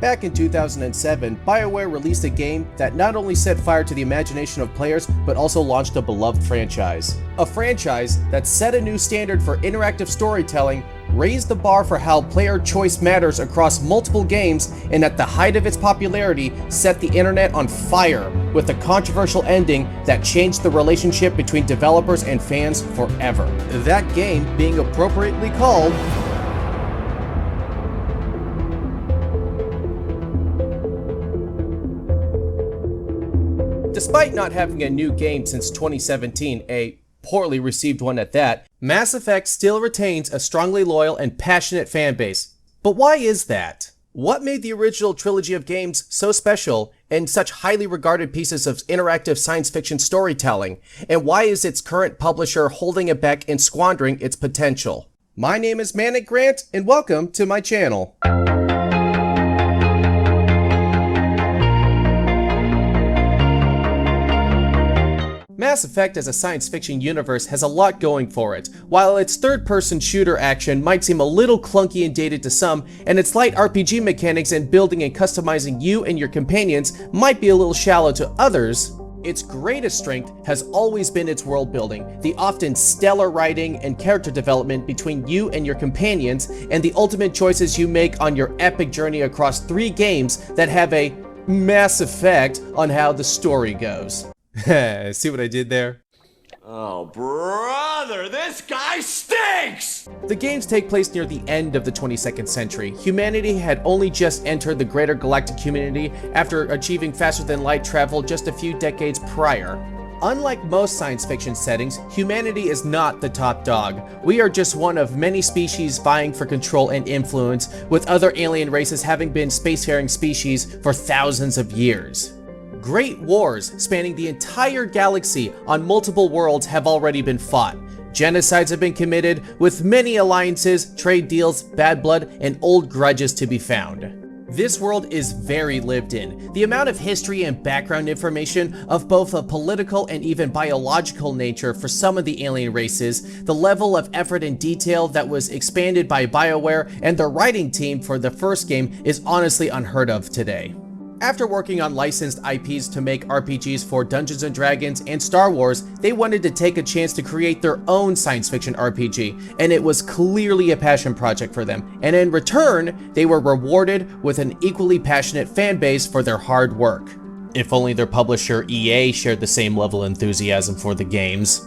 Back in 2007, BioWare released a game that not only set fire to the imagination of players, but also launched a beloved franchise. A franchise that set a new standard for interactive storytelling, raised the bar for how player choice matters across multiple games, and at the height of its popularity, set the internet on fire with a controversial ending that changed the relationship between developers and fans forever. That game being appropriately called Despite not having a new game since 2017, a poorly received one at that, Mass Effect still retains a strongly loyal and passionate fan base. But why is that? What made the original trilogy of games so special and such highly regarded pieces of interactive science fiction storytelling? And why is its current publisher holding it back and squandering its potential? My name is Manic Grant, and welcome to my channel. Mass Effect as a science fiction universe has a lot going for it. While its third-person shooter action might seem a little clunky and dated to some, and its light RPG mechanics and building and customizing you and your companions might be a little shallow to others, its greatest strength has always been its world building, the often stellar writing and character development between you and your companions, and the ultimate choices you make on your epic journey across 3 games that have a mass effect on how the story goes. See what I did there? Oh, brother, this guy stinks! The games take place near the end of the 22nd century. Humanity had only just entered the greater galactic community after achieving faster-than-light travel just a few decades prior. Unlike most science fiction settings, humanity is not the top dog. We are just one of many species vying for control and influence, with other alien races having been spacefaring species for thousands of years. Great wars spanning the entire galaxy on multiple worlds have already been fought. Genocides have been committed, with many alliances, trade deals, bad blood, and old grudges to be found. This world is very lived in. The amount of history and background information of both a political and even biological nature for some of the alien races, the level of effort and detail that was expanded by BioWare and their writing team for the first game is honestly unheard of today. After working on licensed IPs to make RPGs for Dungeons & Dragons and Star Wars, they wanted to take a chance to create their own science fiction RPG, and it was clearly a passion project for them, and in return, they were rewarded with an equally passionate fan base for their hard work. If only their publisher EA shared the same level of enthusiasm for the games.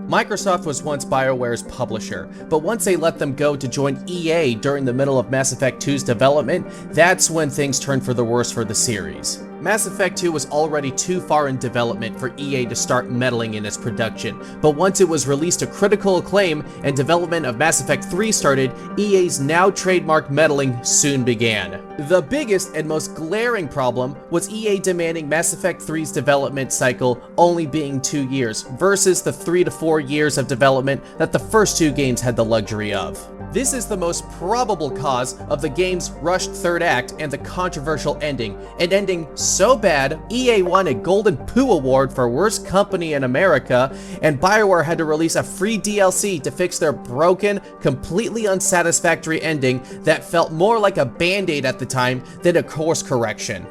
Microsoft was once BioWare's publisher, but once they let them go to join EA during the middle of Mass Effect 2's development, that's when things turned for the worse for the series. Mass Effect 2 was already too far in development for EA to start meddling in its production, but once it was released to critical acclaim and development of Mass Effect 3 started, EA's now trademarked meddling soon began. The biggest and most glaring problem was EA demanding Mass Effect 3's development cycle only being 2 years, versus the 3 to 4 years of development that the first 2 games had the luxury of. This is the most probable cause of the game's rushed third act and the controversial ending, an ending so bad, EA won a Golden Poo Award for Worst Company in America, and BioWare had to release a free DLC to fix their broken, completely unsatisfactory ending that felt more like a band-aid at the time than a course correction.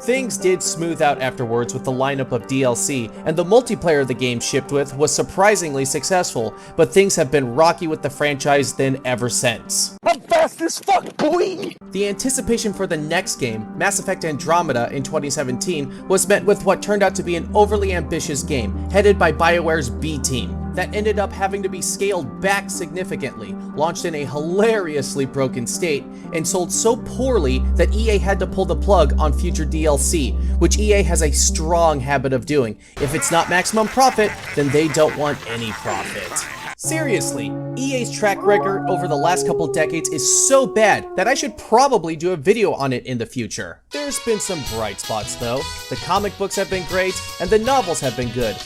Things did smooth out afterwards with the lineup of DLC, and the multiplayer the game shipped with was surprisingly successful, but things have been rocky with the franchise then ever since. I'm fast as fuck, boy! The anticipation for the next game, Mass Effect Andromeda in 2017, was met with what turned out to be an overly ambitious game, headed by BioWare's B team, that ended up having to be scaled back significantly, launched in a hilariously broken state, and sold so poorly that EA had to pull the plug on future DLC, which EA has a strong habit of doing. If it's not maximum profit, then they don't want any profit. Seriously, EA's track record over the last couple decades is so bad that I should probably do a video on it in the future. There's been some bright spots though. The comic books have been great, and the novels have been good.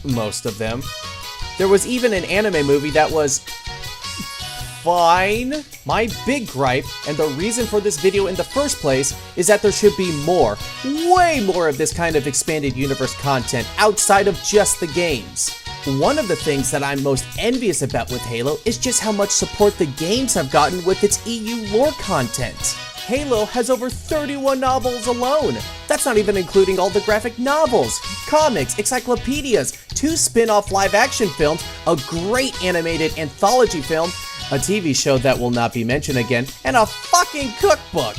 Most of them. There was even an anime movie that was fine. My big gripe, and the reason for this video in the first place, is that there should be more, way more of this kind of expanded universe content outside of just the games. One of the things that I'm most envious about with Halo is just how much support the games have gotten with its EU lore content. Halo has over 31 novels alone. That's not even including all the graphic novels, comics, encyclopedias, 2 spin-off live-action films, a great animated anthology film, a TV show that will not be mentioned again, and a fucking cookbook.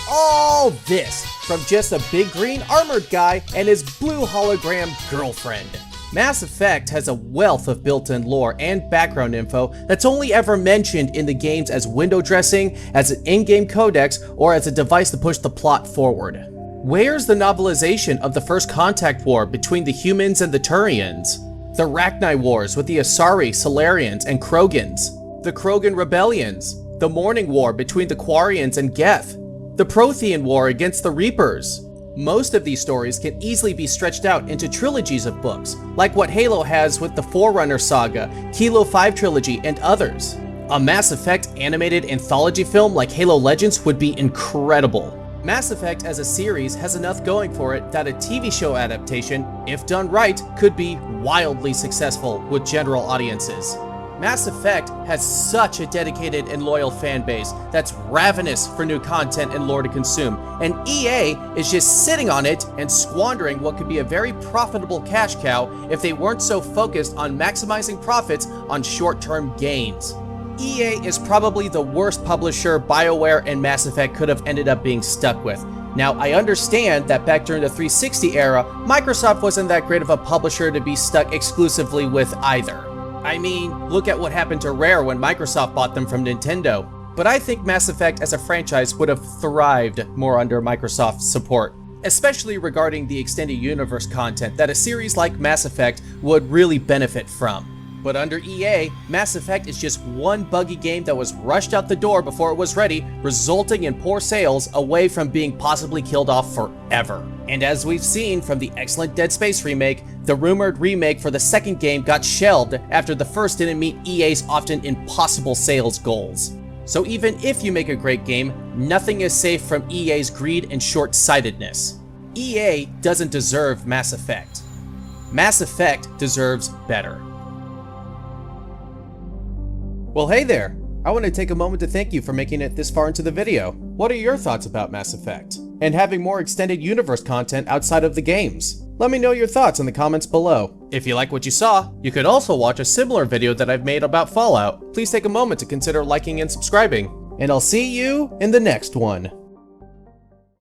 All this from just a big green armored guy and his blue hologram girlfriend. Mass Effect has a wealth of built-in lore and background info that's only ever mentioned in the games as window dressing, as an in-game codex, or as a device to push the plot forward. Where's the novelization of the First Contact War between the humans and the Turians? The Rachni Wars with the Asari, Solarians, and Krogans? The Krogan Rebellions? The Morning War between the Quarians and Geth? The Prothean War against the Reapers? Most of these stories can easily be stretched out into trilogies of books, like what Halo has with the Forerunner saga, Kilo 5 trilogy, and others. A Mass Effect animated anthology film like Halo Legends would be incredible. Mass Effect as a series has enough going for it that a TV show adaptation, if done right, could be wildly successful with general audiences. Mass Effect has such a dedicated and loyal fan base that's ravenous for new content and lore to consume, and EA is just sitting on it and squandering what could be a very profitable cash cow if they weren't so focused on maximizing profits on short-term gains. EA is probably the worst publisher BioWare and Mass Effect could have ended up being stuck with. Now, I understand that back during the 360 era, Microsoft wasn't that great of a publisher to be stuck exclusively with either. I mean, look at what happened to Rare when Microsoft bought them from Nintendo. But I think Mass Effect as a franchise would have thrived more under Microsoft's support, especially regarding the extended universe content that a series like Mass Effect would really benefit from. But under EA, Mass Effect is just one buggy game that was rushed out the door before it was ready, resulting in poor sales away from being possibly killed off forever. And as we've seen from the excellent Dead Space remake, the rumored remake for the second game got shelved after the first didn't meet EA's often impossible sales goals. So even if you make a great game, nothing is safe from EA's greed and short-sightedness. EA doesn't deserve Mass Effect. Mass Effect deserves better. Well, hey there! I want to take a moment to thank you for making it this far into the video. What are your thoughts about Mass Effect? And having more extended universe content outside of the games? Let me know your thoughts in the comments below. If you like what you saw, you could also watch a similar video that I've made about Fallout. Please take a moment to consider liking and subscribing. And I'll see you in the next one.